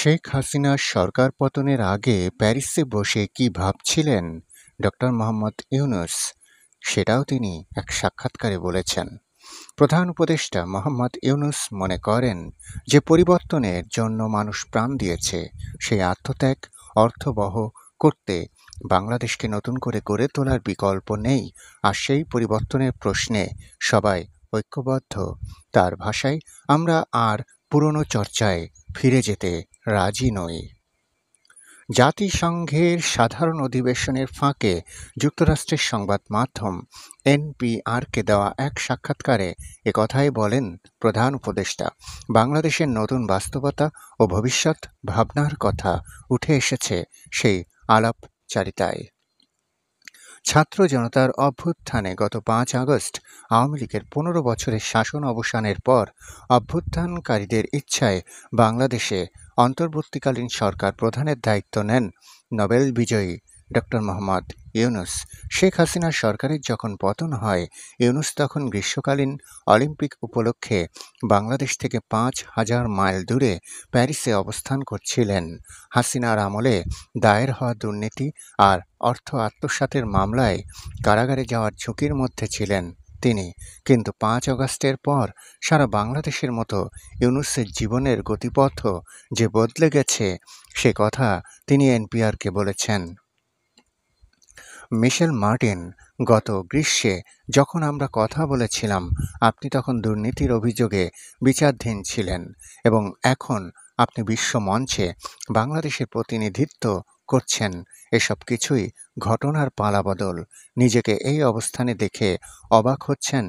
শেখ হাসিনার সরকার পতনের আগে প্যারিসে বসে কি ভাবছিলেন ডক্টর মোহাম্মদ ইউনূস, সেটাও তিনি এক সাক্ষাৎকারে বলেছেন। প্রধান উপদেষ্টা মোহাম্মদ ইউনূস মনে করেন যে পরিবর্তনের জন্য মানুষ প্রাণ দিয়েছে, সেই আত্মত্যাগ অর্থবহ করতে বাংলাদেশকে নতুন করে গড়ে তোলার বিকল্প নেই, আর সেই পরিবর্তনের প্রশ্নে সবাই ঐক্যবদ্ধ। তার ভাষায়, আমরা আর পুরনো চর্চায় ফিরে যেতে রাজি নই। জাতিসংঘের সাধারণ অধিবেশনের ফাঁকে যুক্তরাষ্ট্রের সংবাদ মাধ্যম এনপিআরকে দেওয়া এক সাক্ষাৎকারে একথাই বলেন প্রধান উপদেষ্টা। বাংলাদেশের নতুন বাস্তবতা ও ভবিষ্যৎ ভাবনার কথা উঠে এসেছে সেই আলাপচারিতায়। ছাত্র জনতার অভ্যুত্থানে গত ৫ আগস্ট আওয়ামী লীগের ১৫ বছরের শাসন অবসানের পর অভ্যুত্থানকারীদের ইচ্ছায় বাংলাদেশে অন্তর্বর্তীকালীন সরকার প্রধানের দায়িত্ব নেন নোবেল বিজয়ী ডক্টর মোহাম্মদ ইউনূস। শেখ হাসিনার সরকারের যখন পতন হয়, ইউনূস তখন গ্রীষ্মকালীন অলিম্পিক উপলক্ষে বাংলাদেশ থেকে ৫,০০০ মাইল দূরে প্যারিসে অবস্থান করছিলেন। হাসিনার আমলে দায়ের হওয়া দুর্নীতি আর অর্থ আত্মসাতের মামলায় কারাগারে যাওয়ার ঝুঁকির মধ্যে ছিলেন তিনি। কিন্তু ৫ আগস্টের পর সারা বাংলাদেশের মতো ইউনূসের জীবনের গতিপথও যে বদলে গেছে, সে কথা তিনি এনপিআরকে বলেছেন। মিশেল মার্টিন, গত গ্রীষ্মে যখন আমরা কথা বলেছিলাম, আপনি তখন দুর্নীতির অভিযোগে বিচারাধীন ছিলেন, এবং এখন আপনি বিশ্ব মঞ্চে বাংলাদেশের প্রতিনিধিত্ব করছেন। এসব কিছুই ঘটনার পালাবদল। নিজেকে এই অবস্থানে দেখে অবাক হচ্ছেন?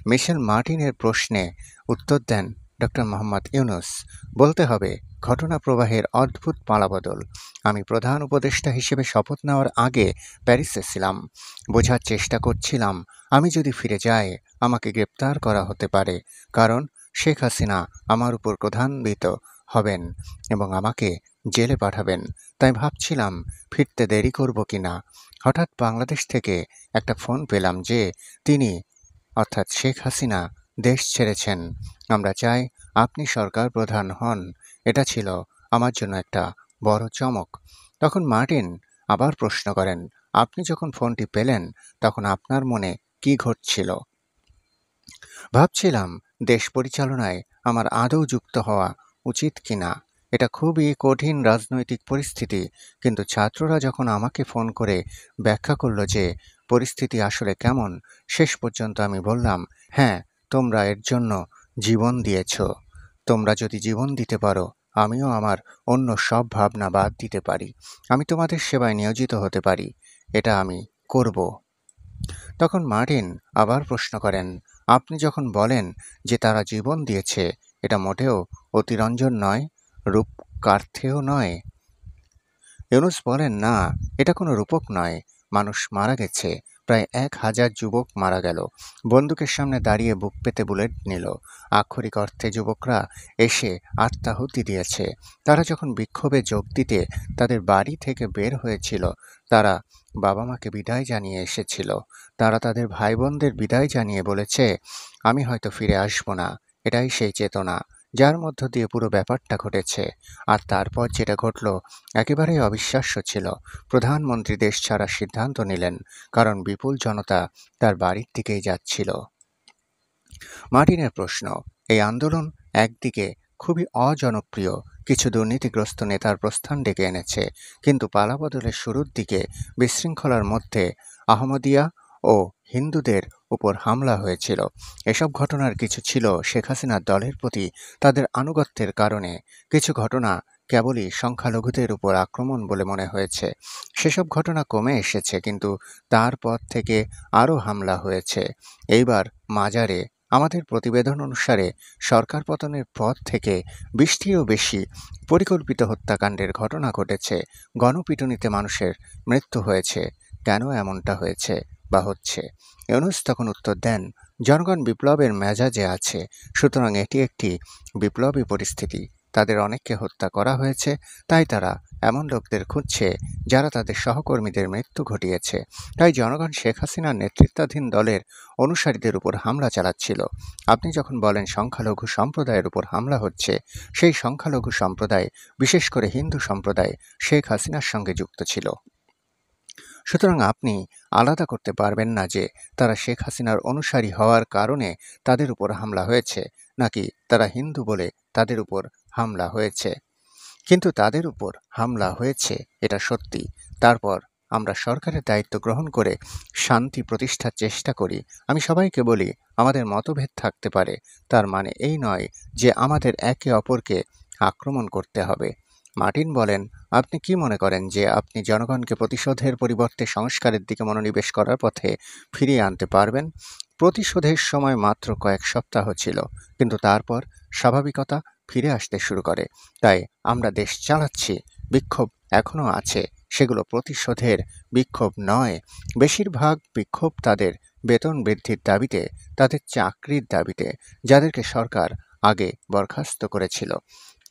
মিশেল মার্টিনের প্রশ্নে উত্তর দেন ডক্টর মোহাম্মদ ইউনূস। বলতে হবে, ঘটনা প্রবাহের অদ্ভুত পালাবদল। আমি প্রধান উপদেষ্টা হিসেবে শপথ নেওয়ার আগে প্যারিসে ছিলাম। বোঝার চেষ্টা করছিলাম, আমি যদি ফিরে যাই আমাকে গ্রেপ্তার করা হতে পারে, কারণ শেখ হাসিনা আমার উপর ক্রোধান্বিত হবেন এবং আমাকে জেলে পাঠাবেন। তাই ভাবছিলাম ফিরতে দেরি করব কিনা। হঠাৎ বাংলাদেশ থেকে একটা ফোন পেলাম যে তিনি, অর্থাৎ শেখ হাসিনা, দেশ ছেড়েছেন। আমরা চাই আপনি সরকার প্রধান হন। এটা ছিল আমার জন্য একটা বড় চমক। তখন মার্টিন আবার প্রশ্ন করেন, আপনি যখন ফোনটি পেলেন তখন আপনার মনে কি ঘটছিল? ভাবছিলাম দেশ পরিচালনায় আমার আদৌ যুক্ত হওয়া উচিত কিনা। এটা খুবই কঠিন রাজনৈতিক পরিস্থিতি, কিন্তু ছাত্ররা যখন আমাকে ফোন করে ব্যাখ্যা করল যে পরিস্থিতি আসলে কেমন, শেষ পর্যন্ত আমি বললাম, হ্যাঁ, তোমরা এর জন্য জীবন দিয়েছ। তোমরা যদি জীবন দিতে পারো, আমিও আমার অন্য সব ভাবনা বাদ দিতে পারি। আমি তোমাদের সেবায় নিয়োজিত হতে পারি। এটা আমি করব। তখন মার্টিন আবার প্রশ্ন করেন, আপনি যখন বলেন যে তারা জীবন দিয়েছে, এটা মোটেও অতিরঞ্জন নয়, রূপকার্থেও নয়। ইউনূস বলেন, না, এটা কোনো রূপক নয়। মানুষ মারা গেছে, প্রায় ১,০০০ যুবক মারা গেল। বন্দুকের সামনে দাঁড়িয়ে বুক পেতে বুলেট নিল। আক্ষরিক অর্থে যুবকরা এসে আত্মাহুতি দিয়েছে। তারা যখন বিক্ষোভে যোগ দিতে তাদের বাড়ি থেকে বের হয়েছিল, তারা বাবা মাকে বিদায় জানিয়ে এসেছিল। তারা তাদের ভাই বোনদের বিদায় জানিয়ে বলেছে, আমি হয়তো ফিরে আসব না। এটাই সেই চেতনা যার মধ্য দিয়ে পুরো ব্যাপারটা ঘটেছে। আর তারপর যেটা ঘটল একেবারেই অবিশ্বাস্য ছিল। প্রধানমন্ত্রী দেশ ছাড়ার সিদ্ধান্ত নিলেন, কারণ বিপুল জনতা তার বাড়ির দিকেই যাচ্ছিল। মার্টিনের প্রশ্ন, এই আন্দোলন একদিকে খুবই অজনপ্রিয় কিছু দুর্নীতিগ্রস্ত নেতার প্রস্থান ডেকে এনেছে, কিন্তু পালাবদলের শুরুর দিকে বিশৃঙ্খলার মধ্যে আহমদিয়া ও হিন্দুদের উপর হামলা হয়েছিল। এসব ঘটনার কিছু ছিল শেখ হাসিনার দলের প্রতি তাদের আনুগত্যের কারণে, কিছু ঘটনা কেবলই সংখ্যালঘুদের উপর আক্রমণ বলে মনে হয়েছে। সেসব ঘটনা কমে এসেছে, কিন্তু তারপর থেকে আরও হামলা হয়েছে। এইবার মাজারে আমাদের প্রতিবেদন অনুসারে সরকার পতনের পর থেকে ২০টিরও বেশি পরিকল্পিত হত্যাকাণ্ডের ঘটনা ঘটেছে। গণপিটুনিতে মানুষের মৃত্যু হয়েছে। কেন এমনটা হয়েছে বা হচ্ছে? ইউনূস তখন উত্তর দেন, জনগণ বিপ্লবের মেজাজে আছে, সুতরাং এটি একটি বিপ্লবী পরিস্থিতি। তাদের অনেককে হত্যা করা হয়েছে, তাই তারা এমন লোকদের খুঁজছে যারা তাদের সহকর্মীদের মৃত্যু ঘটিয়েছে। তাই জনগণ শেখ হাসিনার নেতৃত্বাধীন দলের অনুসারীদের উপর হামলা চালাচ্ছিল। আপনি যখন বলেন সংখ্যালঘু সম্প্রদায়ের উপর হামলা হচ্ছে, সেই সংখ্যালঘু সম্প্রদায়, বিশেষ করে হিন্দু সম্প্রদায়, শেখ হাসিনার সঙ্গে যুক্ত ছিল। সুতরাং আপনি আলাদা করতে পারবেন না যে তারা শেখ হাসিনার অনুসারী হওয়ার কারণে তাদের উপর হামলা হয়েছে, নাকি তারা হিন্দু বলে তাদের উপর হামলা হয়েছে। কিন্তু তাদের উপর হামলা হয়েছে, এটা সত্যি। তারপর আমরা সরকারের দায়িত্ব গ্রহণ করে শান্তি প্রতিষ্ঠার চেষ্টা করি। আমি সবাইকে বলি, আমাদের মতভেদ থাকতে পারে, তার মানে এই নয় যে আমাদের একে অপরকে আক্রমণ করতে হবে। মার্টিন বলেন, আপনি কি মনে করেন যে আপনি জনগণকে প্রতিশোধের পরিবর্তে সংস্কারের দিকে মনোনিবেশ করার পথে ফিরিয়ে আনতে পারবেন? প্রতিশোধের সময় মাত্র কয়েক সপ্তাহ ছিল, কিন্তু তারপর স্বাভাবিকতা ফিরে আসতে শুরু করে। তাই আমরা দেশ চালাচ্ছি, বিক্ষোভ এখনও আছে, সেগুলো প্রতিশোধের বিক্ষোভ নয়। বেশিরভাগ বিক্ষোভ তাদের বেতন বৃদ্ধির দাবিতে, তাদের চাকরির দাবিতে, যাদেরকে সরকার আগে বরখাস্ত করেছিল।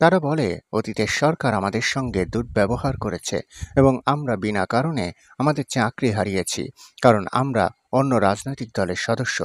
তারা বলে, অতীতের সরকার আমাদের সঙ্গে দুর্ব্যবহার করেছে এবং আমরা বিনা কারণে আমাদের চাকরি হারিয়েছি, কারণ আমরা অন্য রাজনৈতিক দলের সদস্য।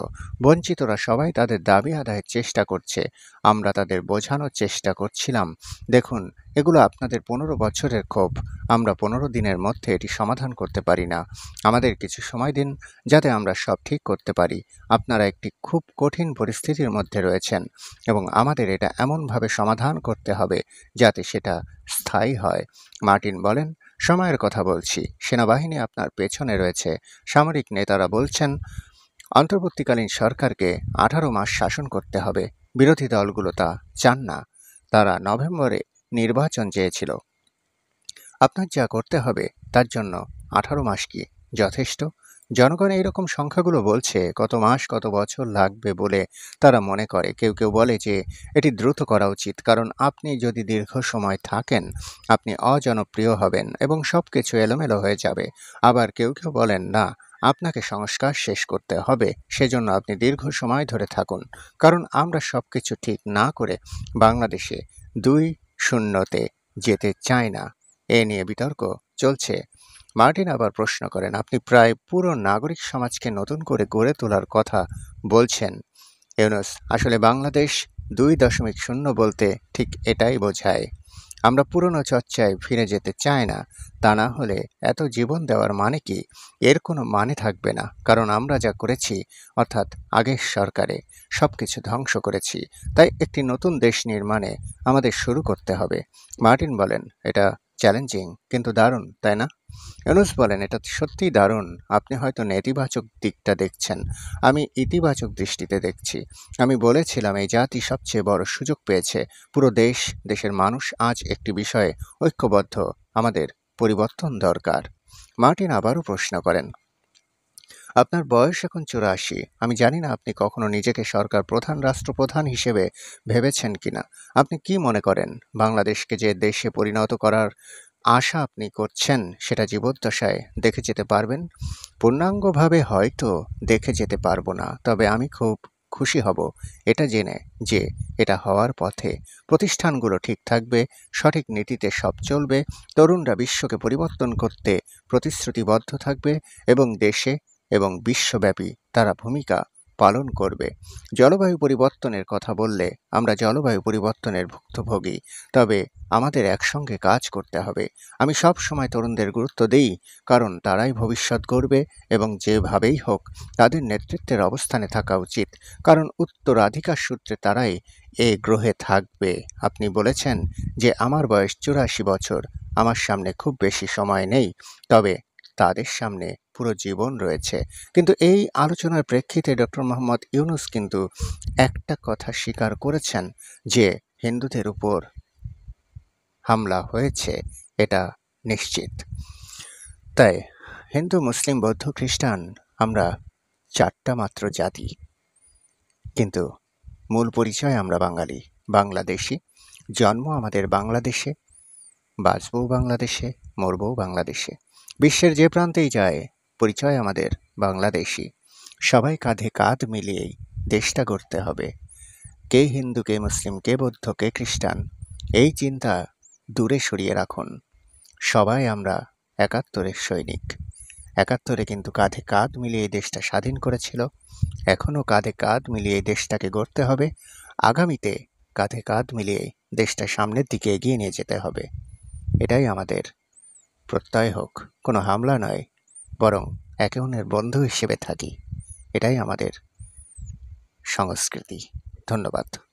বঞ্চিতরা সবাই তাদের দাবি আদায়ের চেষ্টা করছে। আমরা তাদের বোঝানোর চেষ্টা করছিলাম, দেখুন, এগুলো আপনাদের 15 বছরের ক্ষোভ। আমরা 15 দিনের মধ্যে এটি সমাধান করতে পারি না। আমাদের কিছু সময় দিন যাতে আমরা সব ঠিক করতে পারি। আপনারা একটি খুব কঠিন পরিস্থিতির মধ্যে রয়েছেন এবং আমাদের এটা এমনভাবে সমাধান করতে হবে যাতে সেটা স্থায়ী হয়। মার্টিন বলেন, সময়ের কথা বলছি, সেনাবাহিনী আপনার পেছনে রয়েছে। সামরিক নেতারা বলছেন অন্তর্বর্তীকালীন সরকারকে 18 মাস শাসন করতে হবে। বিরোধী দলগুলো তা চান না। তারা নভেম্বরে নির্বাচন চেয়েছিল। আপনার যা করতে হবে তার জন্য 18 মাস কি যথেষ্ট? জনগণ এইরকম সংখ্যাগুলো বলছে কত মাস কত বছর লাগবে বলে তারা মনে করে। কেউ কেউ বলে যে এটি দ্রুত করা উচিত, কারণ আপনি যদি দীর্ঘ সময় থাকেন আপনি অজনপ্রিয় হবেন এবং সবকিছু এলোমেলো হয়ে যাবে। আবার কেউ কেউ বলেন না, আপনাকে সংস্কার শেষ করতে হবে, সেজন্য আপনি দীর্ঘ সময় ধরে থাকুন, কারণ আমরা সবকিছু ঠিক না করে বাংলাদেশে 2-0-তে যেতে চাই না। এ নিয়ে বিতর্ক চলছে। মার্টিন আবার প্রশ্ন করেন, আপনি প্রায় পুরো নাগরিক সমাজকে নতুন করে গড়ে তোলার কথা বলছেন। ইউনূস, আসলে বাংলাদেশ 2.0 বলতে ঠিক এটাই বোঝায়। আমরা পুরনো চর্চায় ফিরে যেতে চাই না। তা না হলে এত জীবন দেওয়ার মানে কি? এর কোনো মানে থাকবে না, কারণ আমরা যা করেছি, অর্থাৎ আগের সরকারে সবকিছু ধ্বংস করেছি। তাই একটি নতুন দেশ নির্মাণে আমাদের শুরু করতে হবে। মার্টিন বলেন, এটা চ্যালেঞ্জিং কিন্তু দারুণ, তাই না? ইউনূস বলেন, এটা সত্যিই দারুণ। আপনি হয়তো নেতিবাচক দিকটা দেখছেন, আমি ইতিবাচক দৃষ্টিতে দেখছি। আমি বলেছিলাম এই জাতি সবচেয়ে বড় সুযোগ পেয়েছে। পুরো দেশ, দেশের মানুষ আজ একটি বিষয়ে ঐক্যবদ্ধ। আমাদের পরিবর্তন দরকার। মার্টিন আবারও প্রশ্ন করেন, আপনার বয়স এখন 84। আমি জানি না আপনি কখনো নিজেকে সরকার প্রধান, রাষ্ট্রপ্রধান হিসেবে ভেবেছেন কিনা। আপনি কি মনে করেন বাংলাদেশকে যে দেশে পরিণত করার আশা আপনি করছেন সেটা জীবদ্দশায় দেখে যেতে পারবেন? পূর্ণাঙ্গভাবে হয়তো দেখে যেতে পারবো না, তবে আমি খুব খুশি হব এটা জেনে যে এটা হওয়ার পথে। প্রতিষ্ঠানগুলো ঠিক থাকবে, সঠিক নীতিতে সব চলবে, তরুণরা বিশ্বকে পরিবর্তন করতে প্রতিশ্রুতিবদ্ধ থাকবে এবং দেশে এবং বিশ্বব্যাপী তারা ভূমিকা পালন করবে। জলবায়ু পরিবর্তনের কথা বললে আমরা জলবায়ু পরিবর্তনের ভুক্তভোগী, তবে আমাদের একসঙ্গে কাজ করতে হবে। আমি সব সময় তরুণদের গুরুত্ব দিই, কারণ তারাই ভবিষ্যৎ গড়বে এবং যেভাবেই হোক তাদের নেতৃত্বের অবস্থানে থাকা উচিত, কারণ উত্তরাধিকার সূত্রে তারাই এ গ্রহে থাকবে। আপনি বলেছেন যে আমার বয়স 84 বছর, আমার সামনে খুব বেশি সময় নেই, তবে তাদের সামনে পুরো জীবন রয়েছে। কিন্তু এই আলোচনার প্রেক্ষিতে ডক্টর মোহাম্মদ ইউনূস কিন্তু একটা কথা স্বীকার করেছেন যে হিন্দুদের উপর হামলা হয়েছে, এটা নিশ্চিত। তাই হিন্দু, মুসলিম, বৌদ্ধ, খ্রিস্টান আমরা 4টা মাত্র জাতি, কিন্তু মূল পরিচয় আমরা বাঙালি, বাংলাদেশি। জন্ম আমাদের বাংলাদেশে, বাঁচবও বাংলাদেশে, মরবও বাংলাদেশে। বিশ্বের যে প্রান্তেই যায় পরিচয় আমাদের বাংলাদেশি। সবাই কাঁধে কাঁধ মিলিয়েই দেশটা গড়তে হবে। কে হিন্দু, কে মুসলিম, কে বৌদ্ধ, কে খ্রিস্টান, এই চিন্তা দূরে সরিয়ে রাখুন। সবাই আমরা ৭১-এর সৈনিক। ৭১-এ কিন্তু কাঁধে কাঁধ মিলিয়ে এই দেশটা স্বাধীন করেছিল। এখনও কাঁধে কাঁধ মিলিয়ে এই দেশটাকে গড়তে হবে। আগামীতে কাঁধে কাঁধ মিলিয়ে দেশটা সামনের দিকে এগিয়ে নিয়ে যেতে হবে। এটাই আমাদের প্রত্যয় হোক, কোনো হামলা নয়, বরং একে অন্যের বন্ধু হিসেবে থাকি। এটাই আমাদের সংস্কৃতি। ধন্যবাদ।